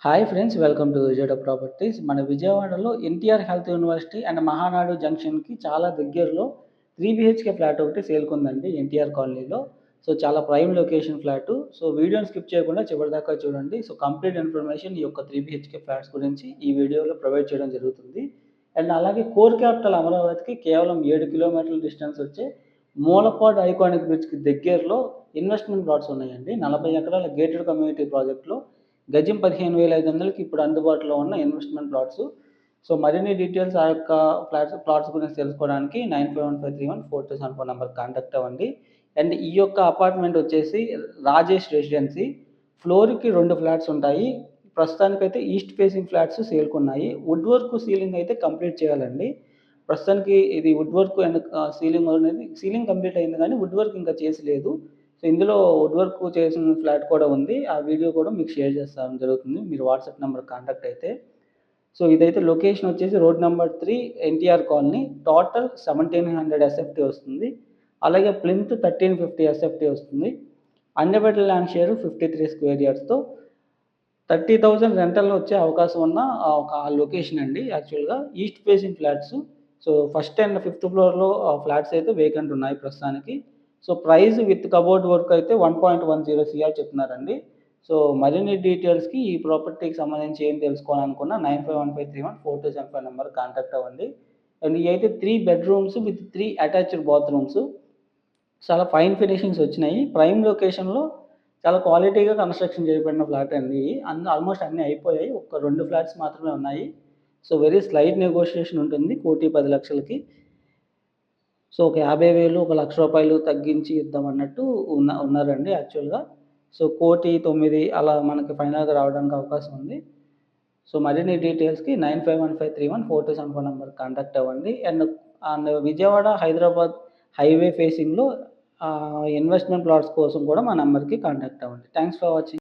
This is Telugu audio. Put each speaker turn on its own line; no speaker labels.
హాయ్ ఫ్రెండ్స్, వెల్కమ్ టు విజేడ ప్రాపర్టీస్. మన విజయవాడలో NTR health university and Mahanadu జంక్షన్‌కి చాలా దగ్గరలో 3 బీహెచ్‌కే ఫ్లాట్ ఒకటి సేల్‌కుందండి ఎన్టీఆర్ కాలనీలో. సో, చాలా ప్రైమ్ లొకేషన్ ఫ్లాటు. సో, వీడియోని స్కిప్ చేయకుండా చివరిదాకా చూడండి. సో, కంప్లీట్ ఇన్ఫర్మేషన్ ఈ యొక్క 3 బీహెచ్‌కే ఫ్లాట్స్ గురించి ఈ వీడియోలో ప్రొవైడ్ చేయడం జరుగుతుంది. అండ్ అలాగే కోర్ క్యాపిటల్ అమరావతికి కేవలం 7 కిలోమీటర్ల డిస్టెన్స్ వచ్చే మూలపాడు ఐకానిక్ బ్రిడ్జ్‌కి దగ్గరలో ఇన్వెస్ట్‌మెంట్ ప్లాట్స్ ఉన్నాయండి. 40 ఎకరాల గేటెడ్ కమ్యూనిటీ ప్రాజెక్ట్‌లో గజం 15,500కి ఇప్పుడు అందుబాటులో ఉన్న ఇన్వెస్ట్‌మెంట్ ప్లాట్సు. సో, మరిన్ని డీటెయిల్స్ ఆ యొక్క ప్లాట్స్ గురించి తెలుసుకోవడానికి 9515314274 నంబర్‌కి కాంటాక్ట్ అవ్వండి. అండ్ ఈ యొక్క అపార్ట్‌మెంట్ వచ్చేసి రాజేష్ రెసిడెన్సీ. ఫ్లోర్‌కి 2 ఫ్లాట్స్ ఉంటాయి. ప్రస్తుతానికైతే ఈస్ట్ ఫేసింగ్ ఫ్లాట్స్ సేల్‌కున్నాయి. వుడ్ వర్క్ సీలింగ్ అయితే కంప్లీట్ చేయాలండి. ప్రస్తుతానికి ఇది వుడ్ వర్క్ అండ్ సీలింగ్ అనేది సీలింగ్ కంప్లీట్ అయింది గానీ వుడ్ వర్క్ ఇంకా చేసి లేదు. సో, ఇందులో వుడ్ వర్క్ చేసిన ఫ్లాట్ కూడా ఉంది. ఆ వీడియో కూడా మీకు షేర్ చేస్తాం జరుగుతుంది. మీరు వాట్సాప్ నంబర్‌కి కాంటాక్ట్ అయితే. సో, ఇదైతే లొకేషన్ వచ్చేసి road number 3 NTR colony. Total 1700 SFT వస్తుంది. అలాగే ప్లింత్ 1350 ఎస్ఎఫ్టీ వస్తుంది. అన్‌డివైడెడ్ ల్యాండ్ షేర్ 53 స్క్వేర్ యార్డ్స్‌తో 30,000 రెంటల్ వచ్చే అవకాశం ఉన్న ఒక లొకేషన్ అండి యాక్చువల్‌గా. East facing flats. So, first and fifth ఫ్లోర్‌లో ఫ్లాట్స్ అయితే వేకెంట్ ఉన్నాయి ప్రస్తుతానికి. So, price with cupboard work అయితే 1.10 సీఆర్ చెప్తున్నారండి. సో, మరిన్ని డీటెయిల్స్‌కి ఈ ప్రాపర్టీకి సంబంధించి ఏం తెలుసుకోవాలనుకున్నా 9515314275 నంబర్‌కి కాంటాక్ట్ అవ్వండి. అండ్ ఇయైతే 3 బెడ్‌రూమ్స్ విత్ 3 అటాచ్డ్ బాత్రూమ్స్. చాలా ఫైన్ ఫినిషింగ్స్ వచ్చినాయి. ప్రైమ్ లొకేషన్‌లో చాలా క్వాలిటీగా కన్‌స్ట్రక్షన్ చేయబడిన ఫ్లాట్ అండి. ఆల్మోస్ట్ అన్నీ అయిపోయాయి. ఒక 2 ఫ్లాట్స్ మాత్రమే ఉన్నాయి. సో, వెరీ స్లైట్ నెగోషియేషన్ ఉంటుంది. 1,10,00,000కి. సో, ఒక 50,000 ఒక రూ. 1,00,000 తగ్గించి ఇద్దామన్నట్టు ఉన్నారండి యాక్చువల్‌గా. సో, 1,09,00,000 అలా మనకి ఫైనల్‌గా రావడానికి అవకాశం ఉంది. సో, మరిన్ని డీటెయిల్స్‌కి 9515314274 నంబర్‌కి కాంటాక్ట్ అవ్వండి. అండ్ విజయవాడ, హైదరాబాద్ హైవే ఫేసింగ్‌లో ఇన్వెస్ట్‌మెంట్ ప్లాట్స్ కోసం కూడా మా నంబర్‌కి కాంటాక్ట్ అవ్వండి. Thanks for watching.